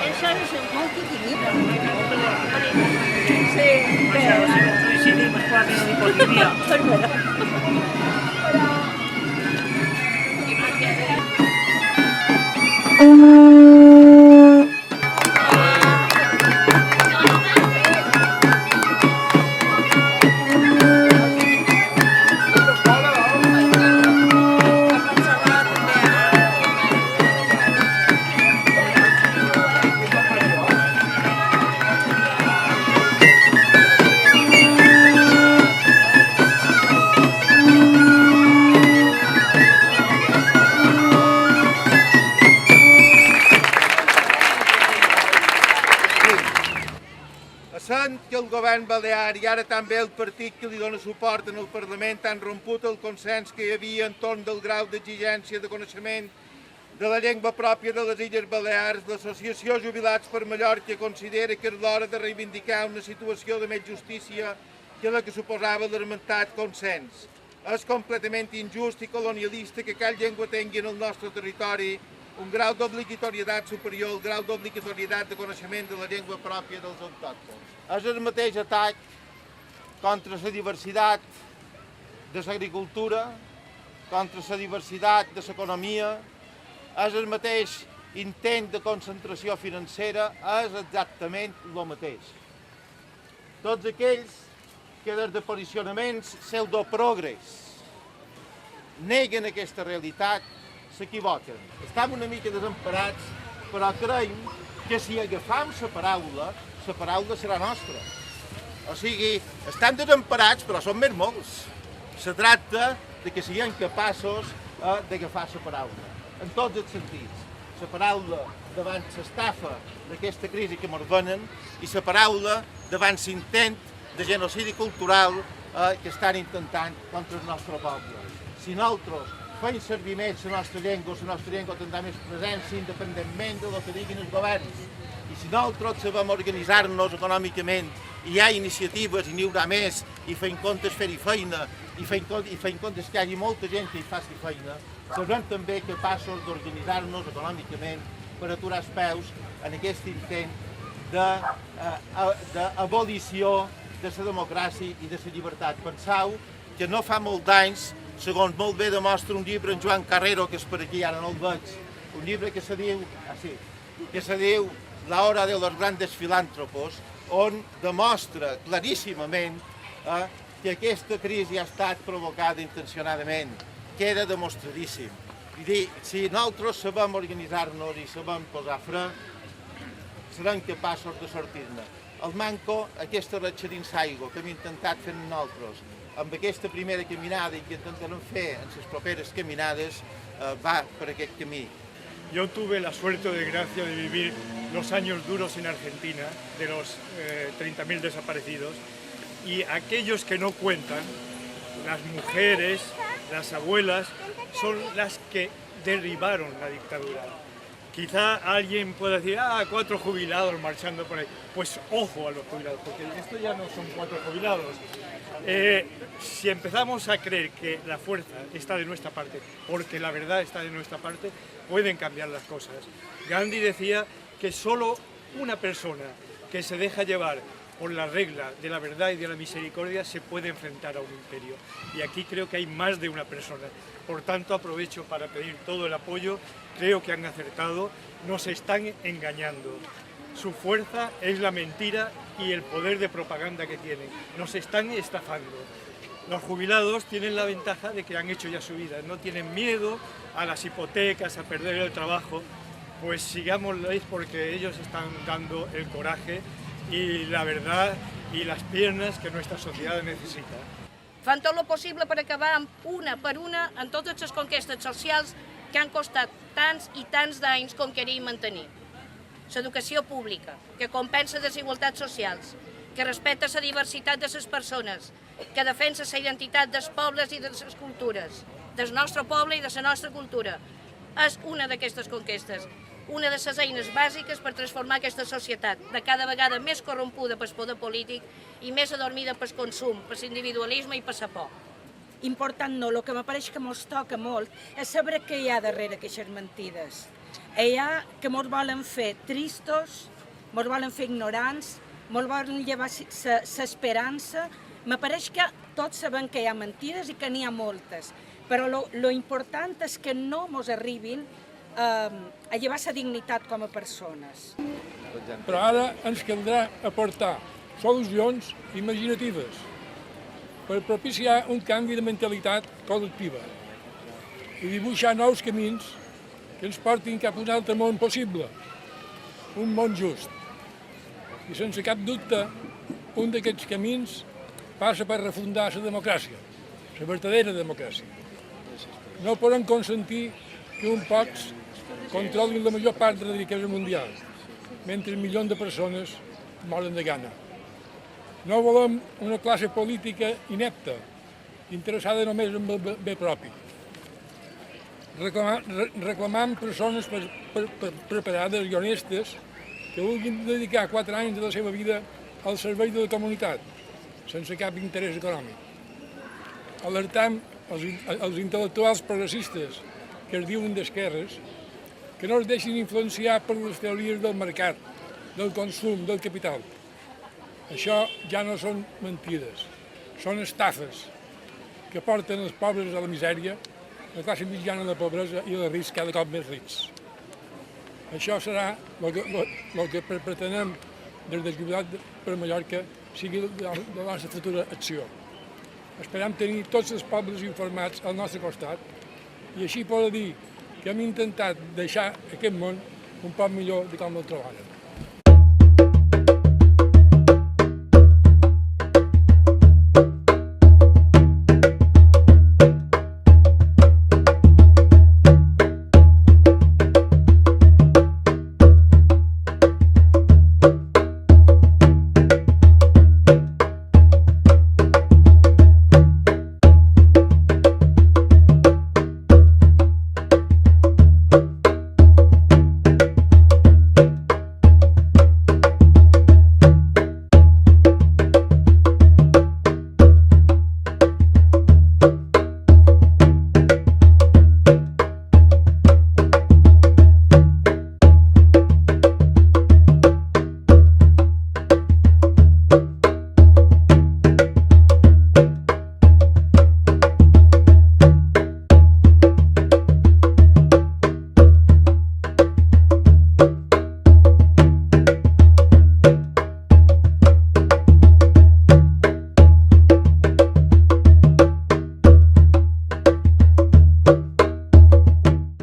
Això és molt equilibri. Sí, però... Si no decidim, es quasi no hi pot dir. Sent que el govern balear i ara també el partit que li dona suport en el Parlament han romput el consens que hi havia entorn del grau d'exigència de coneixement de la llengua pròpia de les Illes Balears, l'Associació Jubilats per Mallorca considera que és l'hora de reivindicar una situació de més justícia que la que suposava l'esmentat consens. És completament injust i colonialista que cada llengua tingui en el nostre territori un grau d'obligatorietat superior al grau d'obligatorietat de coneixement de la llengua pròpia dels autòctons. És el mateix atac contra la diversitat de l'agricultura, contra la diversitat de l'economia, és el mateix intent de concentració financera, és exactament el mateix. Tots aquells que des de posicionaments pseudoprogres neguen aquesta realitat s'equivoquen. Estem una mica desemparats, però creiem que si agafam la paraula serà nostra. O sigui, estem desemparats, però som més molts. Se tracta de que siguem capaços d'agafar la paraula, en tots els sentits. La paraula davant l'estafa d'aquesta crisi que ens venen i la paraula davant l'intent de genocidi cultural que estan intentant contra el nostre poble. Si nosaltres fem servir més la nostra llengua tindrà més presència independentment del que diguin els governs. I si nosaltres sabem organitzar-nos econòmicament, hi ha iniciatives i n'hi haurà més, i fem comptes fer-hi feina, i fem comptes que hi hagi molta gent que hi faci feina, serem també capaços d'organitzar-nos econòmicament per aturar els peus en aquest intent d'abolició de la democràcia i de la llibertat. Penseu que no fa molt d'anys, segons molt bé demostra un llibre en Joan Carrero, que és per aquí, ara no el veig, un llibre que se diu La hora de los grandes filàntropos, on demostra claríssimament que aquesta crisi ha estat provocada intencionadament. Queda demostradíssim. Vull dir, si nosaltres sabem organitzar-nos i sabem posar fre, serem capaços de sortir-ne. El manco, aquesta ratxadinsaigua que hem intentat fer nosaltres, amb aquesta primera caminada i que intentarem fer en les properes caminades, va per aquest camí. Yo tuve la suerte o desgracia de vivir los años duros en Argentina, de los 30.000 desaparecidos, y aquellos que no cuentan, las mujeres, las abuelas, son las que derribaron la dictadura. Quizá alguien pueda decir, 4 jubilados marchando por ahí. Pues ojo a los jubilados, porque esto ya no son 4 jubilados. Si empezamos a creer que la fuerza está de nuestra parte, porque la verdad está de nuestra parte, pueden cambiar las cosas. Gandhi decía que solo una persona que se deja llevar por la regla de la verdad y de la misericordia se puede enfrentar a un imperio. Y aquí creo que hay más de una persona. Por tanto, aprovecho para pedir todo el apoyo. Creo que han acertado, nos están engañando. Su fuerza es la mentira y el poder de propaganda que tienen. Nos están estafando. Los jubilados tienen la ventaja de que han hecho ya su vida, no tienen miedo a las hipotecas, a perder el trabajo, pues sigámosles porque ellos están dando el coraje y la verdad y las piernas que nuestra sociedad necesita. Fan tot el possible per acabar una per una en totes les conquestes socials que han costat tants i tants d'anys conquerir i mantenir. L'educació pública, que compensa desigualtats socials, que respecta la diversitat de les persones, que defensa la identitat dels pobles i de les cultures, del nostre poble i de la nostra cultura. És una d'aquestes conquestes, una de les eines bàsiques per transformar aquesta societat, de cada vegada més corrompuda pel poder polític i més adormida pel consum, per l'individualisme i per la por. Important no, el que m'apareix que ens toca molt és saber què hi ha darrere aquestes mentides. Hi ha que ens volen fer tristos, ens volen fer ignorants, ens volen llevar l'esperança. M'apareix que tots sabem que hi ha mentides i que n'hi ha moltes, però lo important és que no ens arribin a llevar la dignitat com a persones. Però ara ens caldrà aportar solucions imaginatives per propiciar un canvi de mentalitat col·lectiva i dibuixar nous camins que ens portin cap a un altre món possible, un món just. I sense cap dubte, un d'aquests camins passa per refundar la democràcia, la verdadera democràcia. No podem consentir que uns pocs controlin la major part de la riquesa mundial, mentre milions de persones moren de gana. No volem una classe política inepta, interessada només en el bé propi. Reclamam persones preparades i honestes que vulguin dedicar 4 anys de la seva vida al servei de la comunitat, sense cap interès econòmic. Alertam els intel·lectuals progressistes que es diuen d'esquerres que no es deixin influenciar per les teories del mercat, del consum, del capital. Això ja no són mentides, són estafes que porten els pobres a la misèria, la classe mitjana a la pobresa i els rics cada cop més rics. Això serà el que pretenem des de Llibertat per Mallorca sigui la nostra futura acció. Esperem tenir tots els pobles informats al nostre costat i així poder dir que hem intentat deixar aquest món un poc millor de com el trobàrem.